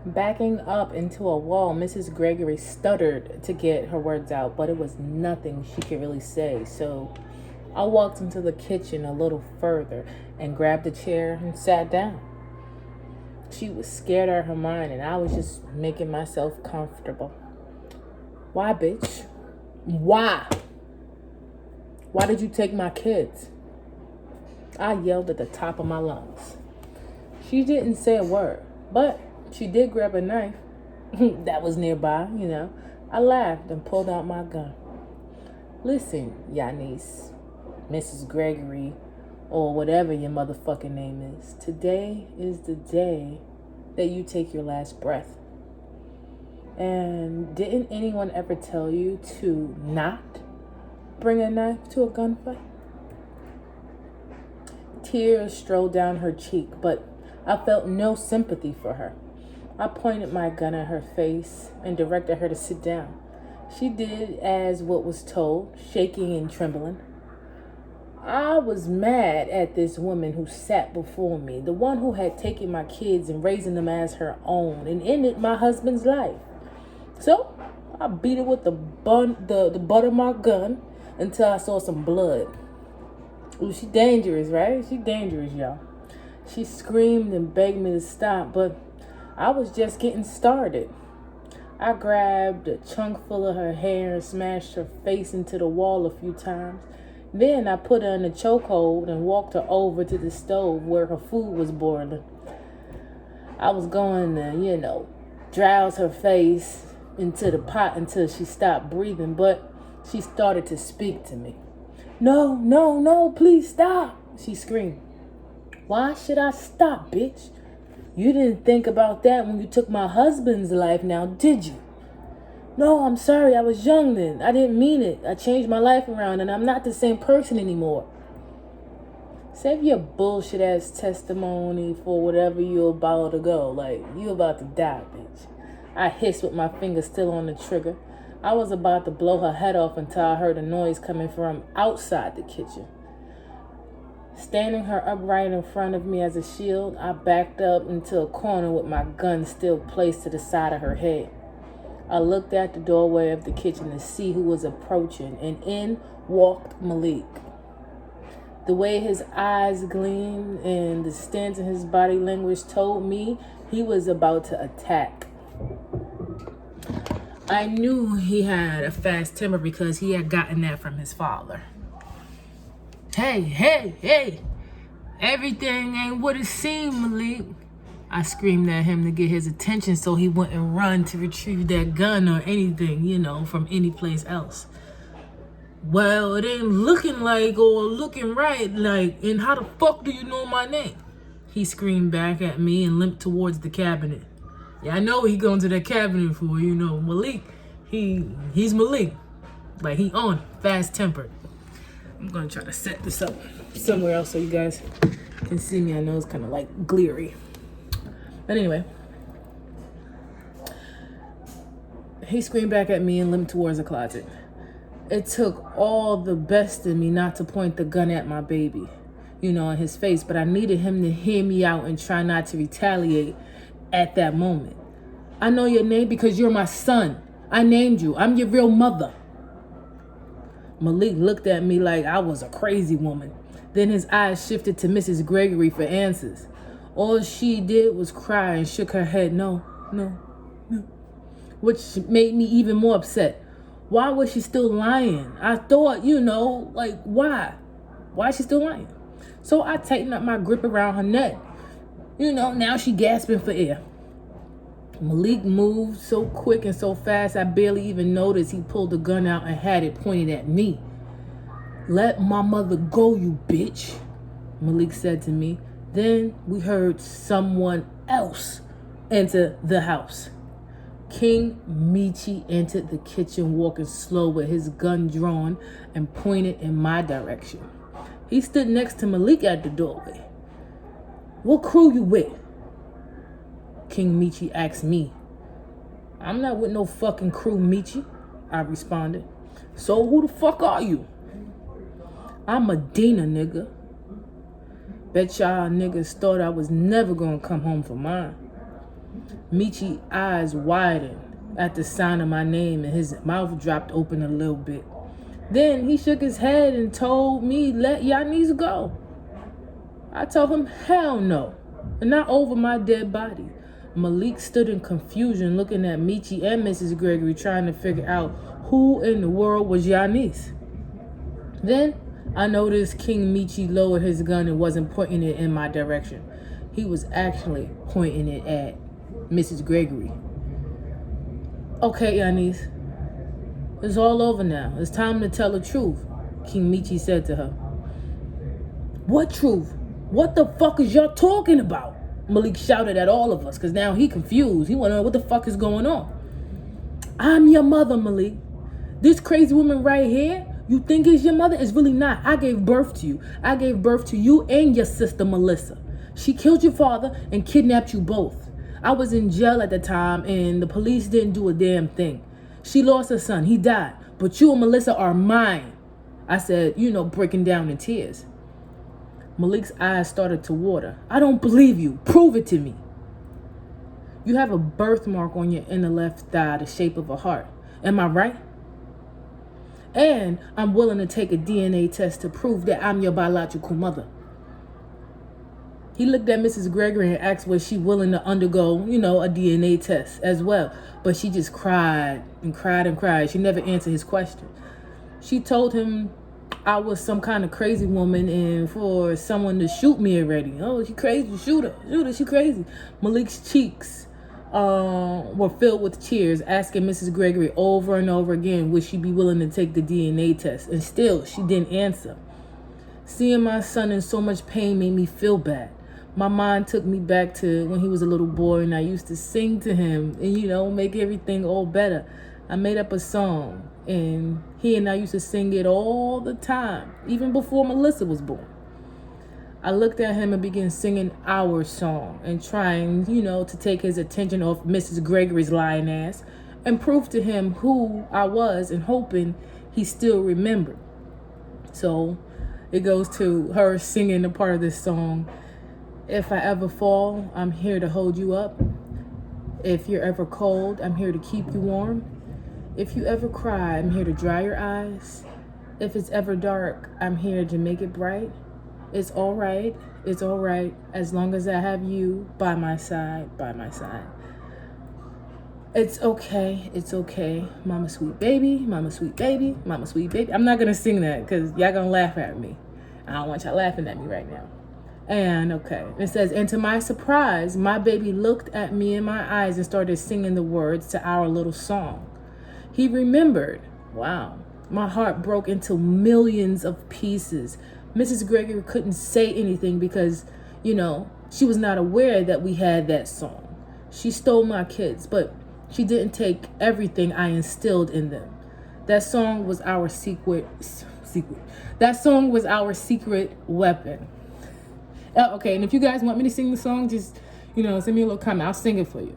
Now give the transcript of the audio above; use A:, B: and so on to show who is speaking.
A: Backing up into a wall, Mrs. Gregory stuttered to get her words out, but it was nothing she could really say. So I walked into the kitchen a little further and grabbed a chair and sat down. She was scared out of her mind, and I was just making myself comfortable. Why, bitch? Why? Why did you take my kids? I yelled at the top of my lungs. She didn't say a word, but she did grab a knife that was nearby, I laughed and pulled out my gun. Listen, Yanis, Mrs. Gregory, or whatever your motherfucking name is. Today is the day that you take your last breath. And didn't anyone ever tell you to not bring a knife to a gunfight? Tears strolled down her cheek, but I felt no sympathy for her. I pointed my gun at her face and directed her to sit down. She did as what was told, shaking and trembling. I was mad at this woman who sat before me, the one who had taken my kids and raising them as her own and ended my husband's life. So I beat her with the butt of my gun until I saw some blood. Ooh, she dangerous, right? She dangerous, y'all. She screamed and begged me to stop, but I was just getting started. I grabbed a chunk full of her hair and smashed her face into the wall a few times. Then I put her in a chokehold and walked her over to the stove where her food was boiling. I was going to, drowse her face into the pot until she stopped breathing, but she started to speak to me. No, please stop, she screamed. Why should I stop, bitch? You didn't think about that when you took my husband's life now, did you? No, I'm sorry, I was young then. I didn't mean it. I changed my life around and I'm not the same person anymore. Save your bullshit ass testimony for whatever you're about to go. Like, you about to die, bitch. I hissed with my finger still on the trigger. I was about to blow her head off until I heard a noise coming from outside the kitchen. Standing her upright in front of me as a shield, I backed up into a corner with my gun still placed to the side of her head. I looked at the doorway of the kitchen to see who was approaching, and in walked Malik. The way his eyes gleamed and the stance in his body language told me he was about to attack. I knew he had a fast temper because he had gotten that from his father. Hey, everything ain't what it seemed, Malik. I screamed at him to get his attention so he wouldn't run to retrieve that gun or anything, from any place else. Well, it ain't looking like or looking right, and how the fuck do you know my name? He screamed back at me and limped towards the cabinet. Yeah, I know what he going to that cabinet for, Malik. He's Malik. Like, he on, fast-tempered. I'm going to try to set this up somewhere else so you guys can see me. I know it's kind of like bleary. But anyway. He screamed back at me and limped towards the closet. It took all the best in me not to point the gun at my baby, in his face. But I needed him to hear me out and try not to retaliate at that moment. I know your name because you're my son. I named you. I'm your real mother. Malik looked at me like I was a crazy woman. Then his eyes shifted to Mrs. Gregory for answers. All she did was cry and shook her head, no, which made me even more upset. Why was she still lying? I thought, why? Why is she still lying? So I tightened up my grip around her neck. Now she gasping for air. Malik moved so quick and so fast I barely even noticed he pulled the gun out and had it pointed at me. Let my mother go, you bitch, Malik said to me. Then we heard someone else enter the house. King Michi entered the kitchen walking slow with his gun drawn and pointed in my direction. He stood next to Malik at the doorway. What crew you with? King Michi asked me. I'm not with no fucking crew, Michi, I responded. So who the fuck are you? I'm Medina, nigga. Bet y'all niggas thought I was never gonna come home for mine. Michi's eyes widened at the sound of my name and his mouth dropped open a little bit. Then he shook his head and told me, let Yanis go. I told him, hell no, and not over my dead body. Malik stood in confusion looking at Michi and Mrs. Gregory trying to figure out who in the world was Yanis. Then I noticed King Michi lowered his gun and wasn't pointing it in my direction. He was actually pointing it at Mrs. Gregory. Okay, Yanis, it's all over now. It's time to tell the truth, King Michi said to her. What truth? What the fuck is y'all talking about? Malik shouted at all of us because now he confused. He want to know what the fuck is going on. I'm your mother, Malik. This crazy woman right here, you think is your mother? Is really not. I gave birth to you. I gave birth to you and your sister, Mah'Lissa. She killed your father and kidnapped you both. I was in jail at the time and the police didn't do a damn thing. She lost her son. He died. But you and Mah'Lissa are mine. I said, breaking down in tears. Malik's eyes started to water. I don't believe you. Prove it to me. You have a birthmark on your inner left thigh the shape of a heart. Am I right? And I'm willing to take a DNA test to prove that I'm your biological mother. He looked at Mrs. Gregory and asked was she willing to undergo, a DNA test as well. But she just cried and cried and cried. She never answered his question. She told him I was some kind of crazy woman and for someone to shoot me already. Oh, she crazy. Shoot her, she crazy. Malik's cheeks were filled with tears, asking Mrs. Gregory over and over again would she be willing to take the DNA test. And still, she didn't answer. Seeing my son in so much pain made me feel bad. My mind took me back to when he was a little boy and I used to sing to him and, make everything all better. I made up a song and he and I used to sing it all the time, even before Mah'Lissa was born. I looked at him and began singing our song and trying, to take his attention off Mrs. Gregory's lying ass and prove to him who I was and hoping he still remembered. So it goes to her singing a part of this song. If I ever fall, I'm here to hold you up. If you're ever cold, I'm here to keep you warm. If you ever cry, I'm here to dry your eyes. If it's ever dark, I'm here to make it bright. It's all right, as long as I have you by my side. It's okay, mama sweet baby, mama sweet baby, mama sweet baby. I'm not gonna sing that because y'all gonna laugh at me. I don't want y'all laughing at me right now. And it says, and to my surprise, my baby looked at me in my eyes and started singing the words to our little song. He remembered. Wow. My heart broke into millions of pieces. Mrs. Gregory couldn't say anything because, she was not aware that we had that song. She stole my kids, but she didn't take everything I instilled in them. That song was our secret. That song was our secret weapon. Okay, and if you guys want me to sing the song, just, send me a little comment. I'll sing it for you.